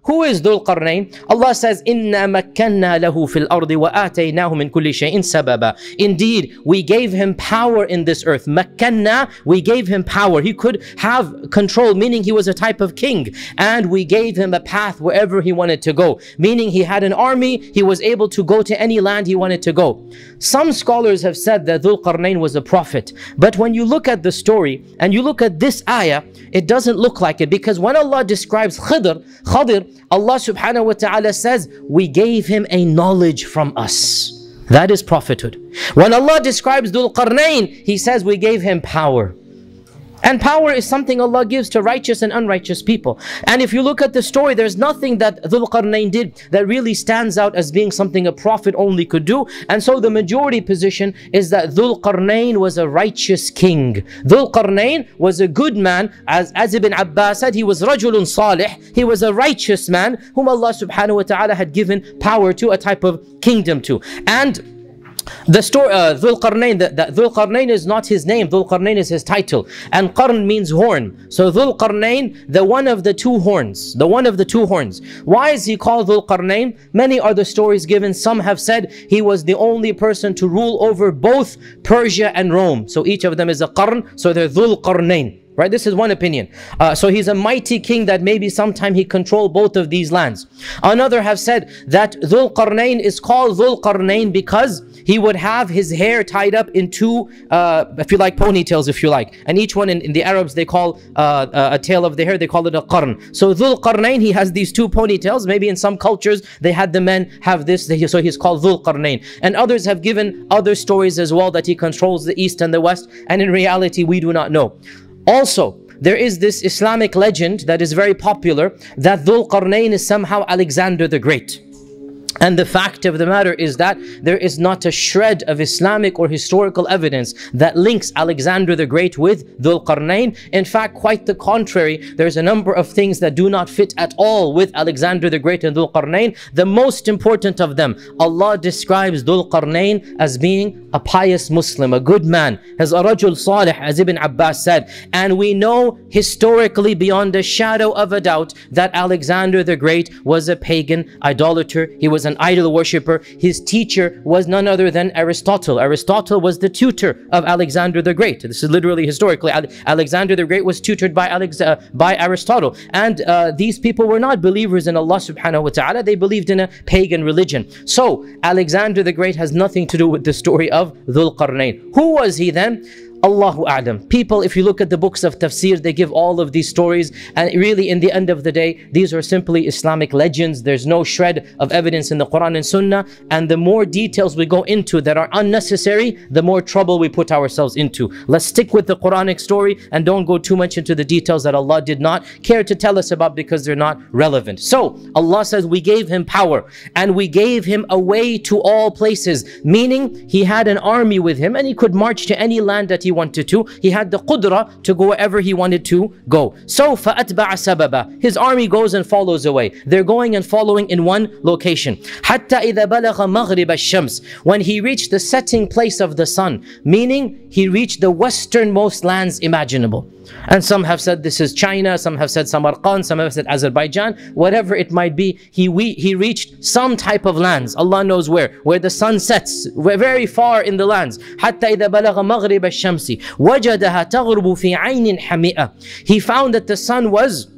who is Dhul Qarnayn? Allah says, "Inna makkanna lahu fil ardi wa ataynahu min kulli shay'in sababa." Indeed, we gave him power in this earth. Makkanna, we gave him power. He could have control, meaning he was a type of king. And we gave him a path wherever he wanted to go, meaning he had an army. He was able to go to any land he wanted to go. Some scholars have said that Dhul Qarnayn was a prophet. But when you look at the story and you look at this ayah, it doesn't look like it, because when Allah describes Khadir, Allah subhanahu wa ta'ala says, we gave him a knowledge from us. That is prophethood. When Allah describes Dhul Qarnayn, He says we gave him power. And power is something Allah gives to righteous and unrighteous people. And if you look at the story, there's nothing that Dhul Qarnayn did that really stands out as being something a prophet only could do. And so the majority position is that Dhul Qarnayn was a righteous king. Dhul Qarnayn was a good man. As Ibn Abbas said, he was Rajulun Salih. He was a righteous man whom Allah subhanahu wa ta'ala had given power to, a type of kingdom to. And the story, Dhul Qarnayn, Dhul Qarnayn is not his name. Dhul Qarnayn is his title. And Qarn means horn. So Dhul Qarnayn, the one of the two horns. The one of the two horns. Why is he called Dhul Qarnayn? Many are the stories given. Some have said he was the only person to rule over both Persia and Rome. So each of them is a Qarn. So they're Dhul Qarnayn. Right, this is one opinion. So he's a mighty king that maybe sometime he controlled both of these lands. Another have said that Dhul Qarnayn is called Dhul Qarnayn because he would have his hair tied up in two, if you like, ponytails, if you like. And each one in the Arabs, they call a tail of the hair, they call it a qarn. So Dhul Qarnayn, he has these two ponytails. Maybe in some cultures, they had the men have this, so he's called Dhul Qarnayn. And others have given other stories as well that he controls the east and the west. And in reality, we do not know. Also, there is this Islamic legend that is very popular that Dhul Qarnayn is somehow Alexander the Great. And the fact of the matter is that there is not a shred of Islamic or historical evidence that links Alexander the Great with Dhul Qarnayn. In fact, quite the contrary, there's a number of things that do not fit at all with Alexander the Great and Dhul Qarnayn. The most important of them, Allah describes Dhul Qarnayn as being a pious Muslim, a good man, as a Rajul Salih, as Ibn Abbas said. And we know historically beyond a shadow of a doubt that Alexander the Great was a pagan idolater. He was an idol worshipper. His teacher was none other than Aristotle. Aristotle was the tutor of Alexander the Great. This is literally historically. Alexander the Great was tutored by Aristotle. And these people were not believers in Allah subhanahu wa ta'ala. They believed in a pagan religion. So Alexander the Great has nothing to do with the story of Dhul Qarnayn. Who was he then? Allahu A'lam. People, if you look at the books of tafsir, they give all of these stories, and really in the end of the day, these are simply Islamic legends. There's no shred of evidence in the Quran and Sunnah, and the more details we go into that are unnecessary, the more trouble we put ourselves into. Let's stick with the Quranic story and don't go too much into the details that Allah did not care to tell us about because they're not relevant. So Allah says we gave him power and we gave him a way to all places, meaning he had an army with him and he could march to any land that he wanted to. He had the qudra to go wherever he wanted to go. So فَأَتْبَعَ سَبَبًا. His army goes and follows away. They're going and following in one location. حَتَّى إِذَا بَلَغَ مَغْرِبَ الشَّمْسِ. When he reached the setting place of the sun, meaning he reached the westernmost lands imaginable. And some have said this is China, some have said Samarkand, some have said Azerbaijan, whatever it might be, he reached some type of lands. Allah knows where the sun sets, very far in the lands. حَتَّى إِذَا بَلَغَ مَغْرِبَ الشَّمْسِ وَجَدَهَا تَغْرُبُ فِي عَيْنٍ حَمِئَةٍ. He found that the sun was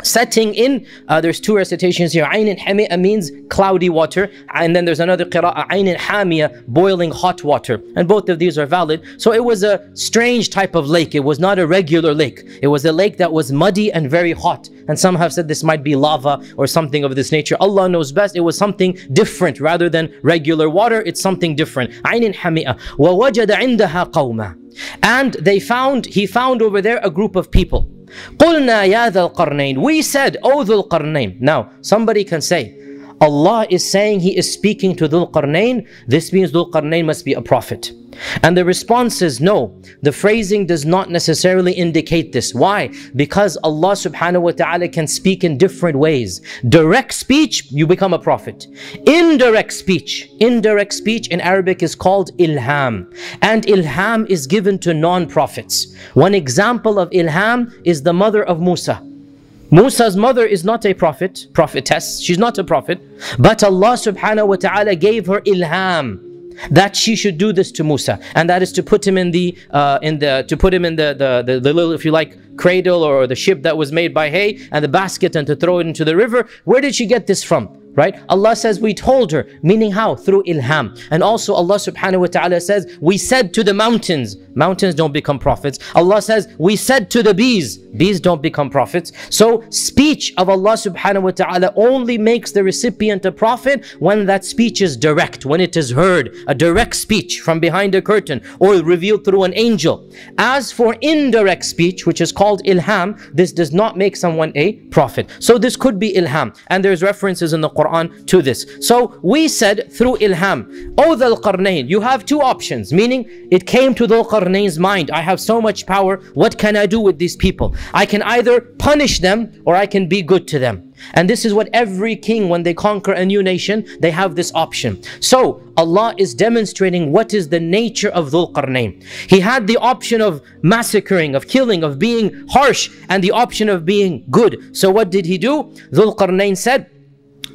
setting in, there's two recitations here. Ayn hami'a means cloudy water, and then there's another qira'ah, ayn hamiya, boiling hot water, and both of these are valid. So it was a strange type of lake. It was not a regular lake. It was a lake that was muddy and very hot, and some have said this might be lava or something of this nature. Allah knows best. It was something different rather than regular water. It's something different. Ayn hami'a وَوَجَدَ عِنْدَهَا قَوْمًا. And he found over there a group of people. قُلْنَا يَا ذَا الْقَرْنَيْنِ. We said, O Dhul Qarnayn. Now, somebody can say, Allah is saying he is speaking to Dhul Qarnayn. This means Dhul Qarnayn must be a prophet. And the response is no. The phrasing does not necessarily indicate this. Why? Because Allah subhanahu wa ta'ala can speak in different ways. Direct speech, you become a prophet. Indirect speech in Arabic is called ilham. And ilham is given to non-prophets. One example of ilham is the mother of Musa. Musa's mother is not a prophetess. She's not a prophet. But Allah subhanahu wa ta'ala gave her ilham that she should do this to Musa, and that is to put him in the little, if you like, cradle or the ship that was made by hay and the basket, and to throw it into the river. Where did she get this from? Right? Allah says we told her, meaning how? Through ilham. And also Allah subhanahu wa ta'ala says we said to the mountains don't become prophets. Allah says we said to the bees don't become prophets. So speech of Allah subhanahu wa ta'ala only makes the recipient a prophet when that speech is direct, when it is heard, a direct speech from behind a curtain or revealed through an angel. As for indirect speech, which is called ilham, this does not make someone a prophet. So this could be ilham, and there's references in the Quran to this. So we said through ilham, O Dhul Qarnayn, you have two options, meaning it came to Dhul Qarnayn's mind, I have so much power, what can I do with these people? I can either punish them or I can be good to them. And this is what every king, when they conquer a new nation, they have this option. So Allah is demonstrating what is the nature of Dhul Qarnayn. He had the option of massacring, of killing, of being harsh, and the option of being good. So what did he do? Dhul Qarnayn said,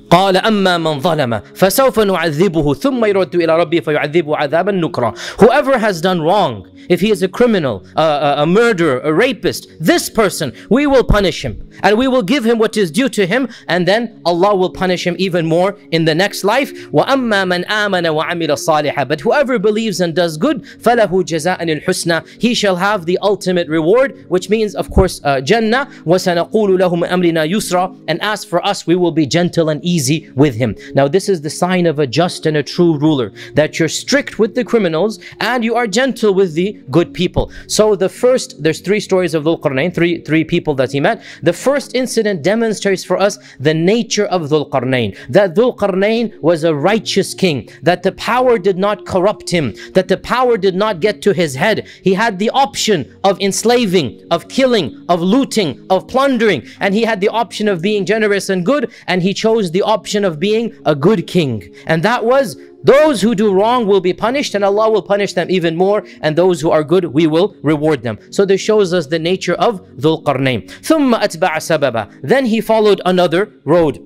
قال أما من ظلم فسوف نعذبه ثم يرد إلى ربه فيعذبه عذابا نكرا. Whoever has done wrong, if he is a criminal, a murderer, a rapist, this person, we will punish him and we will give him what is due to him, and then Allah will punish him even more in the next life. وَأَمَّا مَنْ آمَنَ وَعَمِلَ صَالِحًا. But whoever believes and does good, فَلَهُ جَزَاءً الْحُسْنَى. He shall have the ultimate reward, which means of course Jannah. وَسَنَقُولُ لَهُ مِنْ أَمْرِنَا يُسْرًا. And as for us, we will be gentle and easy with him. Now this is the sign of a just and a true ruler, that you're strict with the criminals and you are gentle with the good people. So there's three stories of Dhul Qarnayn, three people that he met. The first incident demonstrates for us the nature of Dhul Qarnayn, that Dhul Qarnayn was a righteous king, that the power did not corrupt him, that the power did not get to his head. He had the option of enslaving, of killing, of looting, of plundering, and he had the option of being generous and good, and he chose the option of being a good king. And that was, those who do wrong will be punished and Allah will punish them even more, and those who are good, we will reward them. So this shows us the nature of Dhul Qarnayn. ثُمَّ أَتْبَعَ سَبَبًا. Then he followed another road.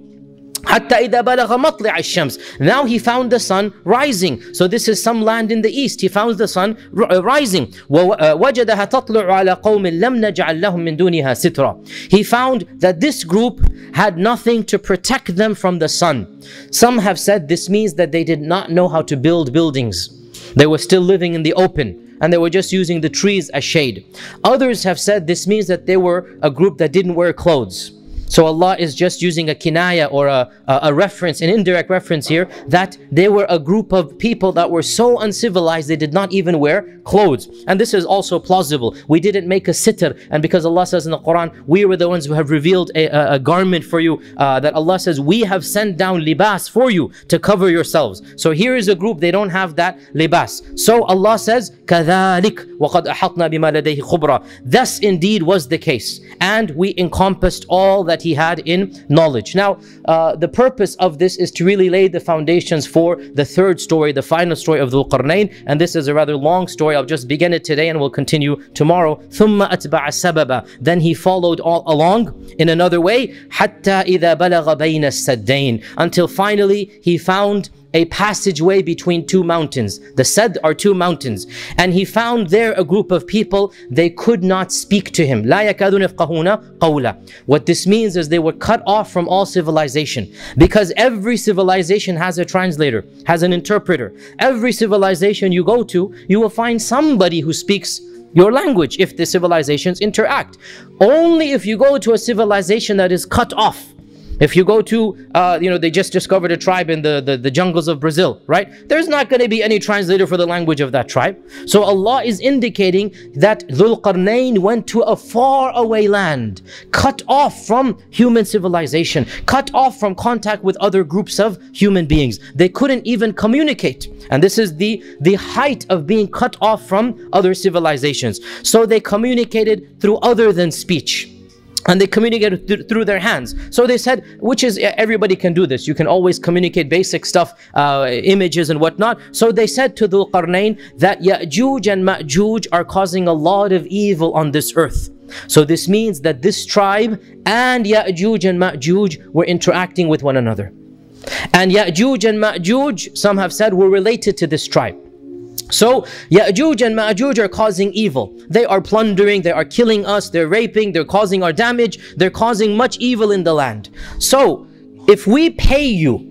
حتى إذا بلغ مطلع الشمس. Now he found the sun rising. So this is some land in the east. He found the sun rising. ووجدها تطلع على قوم لم نجعل لهم من دونها سترا. He found that this group had nothing to protect them from the sun. Some have said this means that they did not know how to build buildings. They were still living in the open, and they were just using the trees as shade. Others have said this means that they were a group that didn't wear clothes. So Allah is just using a kinaya or a reference, an indirect reference here, that they were a group of people that were so uncivilized they did not even wear clothes. And this is also plausible. We didn't make a sitr, and because Allah says in the Quran, we were the ones who have revealed a garment for you, that Allah says we have sent down libas for you to cover yourselves. So here is a group, they don't have that libas. So Allah says, كَذَلِكَ وَقَدْ أَحَطْنَا بِمَا لَدَيْهِ خُبْرًا. Thus indeed was the case, and we encompassed all that he had in knowledge. Now the purpose of this is to really lay the foundations for the third story, the final story of Dhul Qarnayn, and this is a rather long story. I'll just begin it today and we'll continue tomorrow. ثُمَّ أَتْبَعَ سَبَبًا. Then he followed all along in another way, حَتَّى إِذَا بَلَغَ بَيْنَ السَّدَّيْنِ. Until finally he found a passageway between two mountains. The Sad are two mountains, and he found there a group of people. They could not speak to him. لا يكادون يفقهون قولا. What this means is they were cut off from all civilization, because every civilization has a translator, has an interpreter. Every civilization you go to, you will find somebody who speaks your language if the civilizations interact. Only if you go to a civilization that is cut off. If you go to, they just discovered a tribe in the jungles of Brazil, right? There's not going to be any translator for the language of that tribe. So Allah is indicating that Dhul Qarnayn went to a far away land, cut off from human civilization, cut off from contact with other groups of human beings. They couldn't even communicate. And this is the height of being cut off from other civilizations. So they communicated through other than speech. And they communicated through their hands. So they said, which is, everybody can do this. You can always communicate basic stuff, images and whatnot. So they said to Dhul Qarnayn that Ya'juj and Ma'juj are causing a lot of evil on this earth. So this means that this tribe and Ya'juj and Ma'juj were interacting with one another. And Ya'juj and Ma'juj, some have said, were related to this tribe. So Ya'juj and Ma'juj are causing evil. They are plundering, they are killing us, they're raping, they're causing our damage, they're causing much evil in the land. So if we pay you,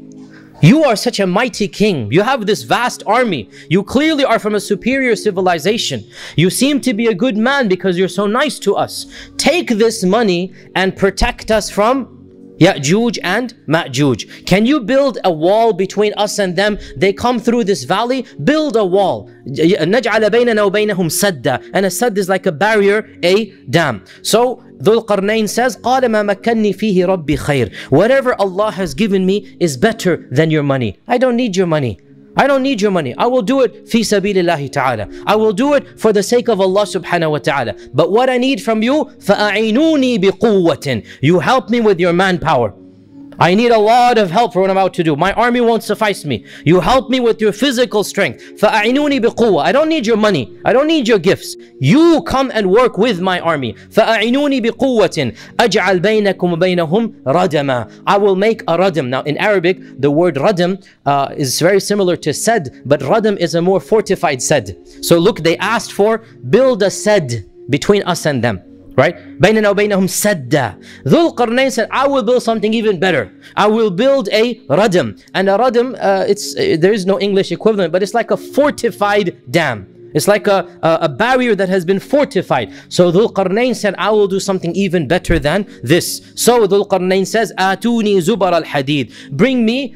you are such a mighty king, you have this vast army, you clearly are from a superior civilization, you seem to be a good man because you're so nice to us. Take this money and protect us from Ya'juj and Ma'juj. Can you build a wall between us and them? They come through this valley. Build a wall. نَجْعَلَ بَيْنَنَا وَبَيْنَهُمْ سَدًّا. And a sadd is like a barrier, a dam. So Dhul Qarnayn says, قَالَ مَا مَكَّنِّي فِيهِ رَبِّي خَيْرٌ. Whatever Allah has given me is better than your money. I don't need your money. I don't need your money. I will do it fi sabilillahi ta'ala. I will do it for the sake of Allah subhanahu wa ta'ala. But what I need from you, فَأَعِنُونِي بِقُوَّةٍ. You help me with your manpower. I need a lot of help for what I'm about to do. My army won't suffice me. You help me with your physical strength. فَأَعِنُونِي بِقُوَّةٍ. I don't need your money. I don't need your gifts. You come and work with my army. فَأَعِنُونِي بِقُوَّةٍ أَجْعَلْ بَيْنَكُمْ وَبَيْنَهُمْ رَدَمًا. I will make a radam. Now in Arabic, the word radam is very similar to said, but radam is a more fortified said. So look, they asked for, build a said between us and them. Right? بَيْنَنَا وَبَيْنَهُمْ سَدًّا. Dhul Qarnayn said, I will build something even better. I will build a radam. And a radam, there is no English equivalent, but it's like a fortified dam. It's like a barrier that has been fortified. So Dhul Qarnayn said, I will do something even better than this. So Dhul Qarnayn says, Atuni zubar al-hadid. Bring me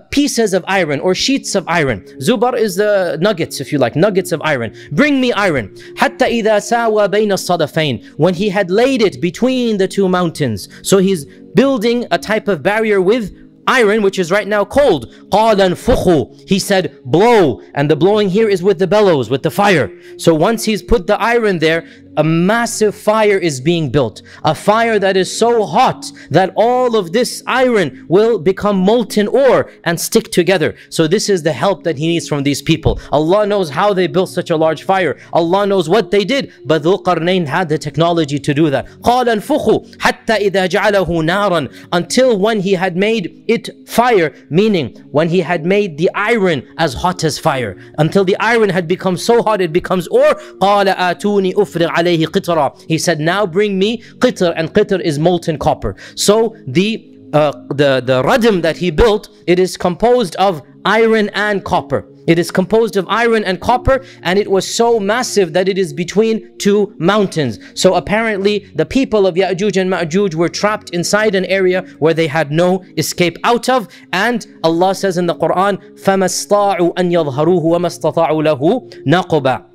pieces of iron or sheets of iron. Zubar is the nuggets, if you like, nuggets of iron. Bring me iron. Hatta idha sawa bayna as-sadafayn. When he had laid it between the two mountains. So he's building a type of barrier with iron, which is right now cold. قَالَ انْفُخُوا. He said, blow. And the blowing here is with the bellows, with the fire. So once he's put the iron there, a massive fire is being built. A fire that is so hot that all of this iron will become molten ore and stick together. So this is the help that he needs from these people. Allah knows how they built such a large fire. Allah knows what they did. But Dhul Qarnayn had the technology to do that. قَالَ انْفُخُوا حَتَّى إِذَا جَعَلَهُ نَارًا. Until when he had made it fire, meaning when he had made the iron as hot as fire. Until the iron had become so hot it becomes ore. قَالَ آتُونِي أُفْرِغْ عَلَيْهِ قِطْرًا. He said, now bring me qitr, and qitr is molten copper. So the radam that he built, it is composed of iron and copper. It is composed of iron and copper, and it was so massive that it is between two mountains. So apparently the people of Ya'juj and Ma'juj were trapped inside an area where they had no escape out of. And Allah says in the Quran, فَمَا اسْطَاعُوا أَن يَظْهَرُوهُ وَمَا اسْتَطَاعُوا لَهُ نَقُبًا.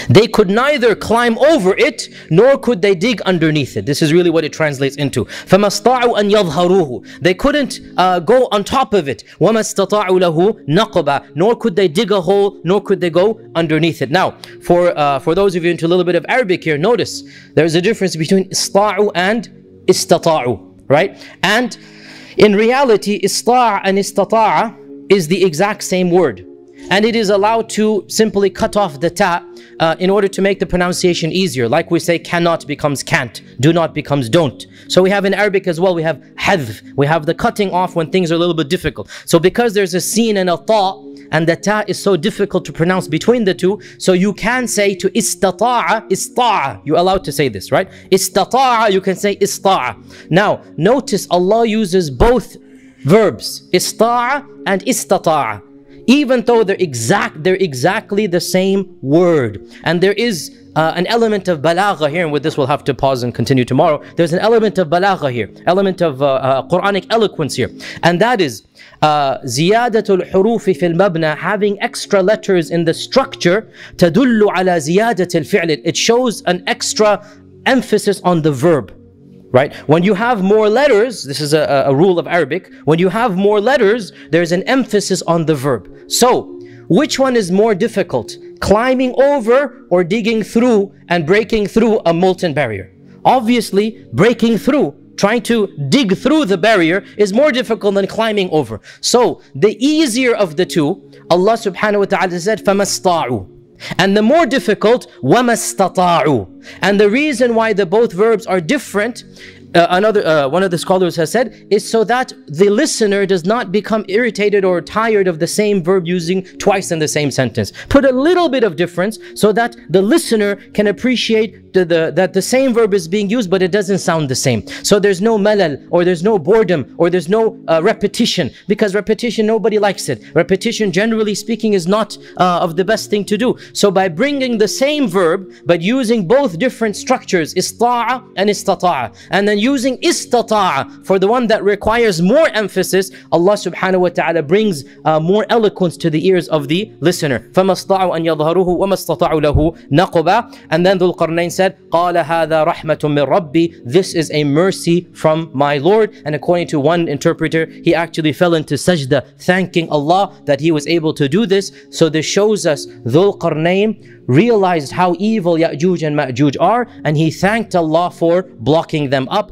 They could neither climb over it, nor could they dig underneath it. This is really what it translates into. فَمَا اسْطَاعُوا أَن يَظْهَرُوهُ. They couldn't go on top of it. وَمَا اسْتَطَاعُوا لَهُ نَقْبًا. Nor could they dig a hole, nor could they go underneath it. Now, for those of you into a little bit of Arabic here, notice there's a difference between isṭa'u and istata'u, right? And in reality, ista' and istata'a is the exact same word. And it is allowed to simply cut off the ta in order to make the pronunciation easier. Like we say, cannot becomes can't, do not becomes don't. So we have in Arabic as well, we have hadh. We have the cutting off when things are a little bit difficult. So because there's a sin and a ta, and the ta is so difficult to pronounce between the two, so you can say to istata'a, ista'a. You're allowed to say this, right? Istata'a, you can say ista'a. Now, notice Allah uses both verbs, ista'a and istata'a. Even though they're exactly the same word. And there is an element of balagha here, and with this we'll have to pause and continue tomorrow. There's an element of balagha here, element of Quranic eloquence here. And that is ziyadatul hurufi fil mabna, having extra letters in the structure, tadullu ala ziyadatil fi'l. It shows an extra emphasis on the verb. Right? When you have more letters, this is a rule of Arabic, when you have more letters, there's an emphasis on the verb. So, which one is more difficult? Climbing over or digging through and breaking through a molten barrier? Obviously, breaking through, trying to dig through the barrier is more difficult than climbing over. So, the easier of the two, Allah subhanahu wa ta'ala said, فَمَا اسْطَاعُوا. And the more difficult, وَمَا اسْتَطَاعُوا. And the reason why the both verbs are different, one of the scholars has said, is so that the listener does not become irritated or tired of the same verb using twice in the same sentence. Put a little bit of difference so that the listener can appreciate that the same verb is being used, but it doesn't sound the same. So there's no malal, or there's no boredom, or there's no repetition, because repetition, nobody likes it. Repetition, generally speaking, is not of the best thing to do. So by bringing the same verb, but using both different structures, ista'a and istata'a, and then using istata'a for the one that requires more emphasis, Allah subhanahu wa ta'ala brings more eloquence to the ears of the listener. فَمَا اسْطَعُوا أَنْ يَظْهَرُوهُ وَمَا اسْتَطَعُوا لَهُ نَقْبًا. And then Dhul Qarnayn said, قال هذا رحمة من ربي. This is a mercy from my Lord. And according to one interpreter, he actually fell into sajda, thanking Allah that he was able to do this. So this shows us Dhul Qarnayn realized how evil Ya'juj and Ma'juj are, and he thanked Allah for blocking them up.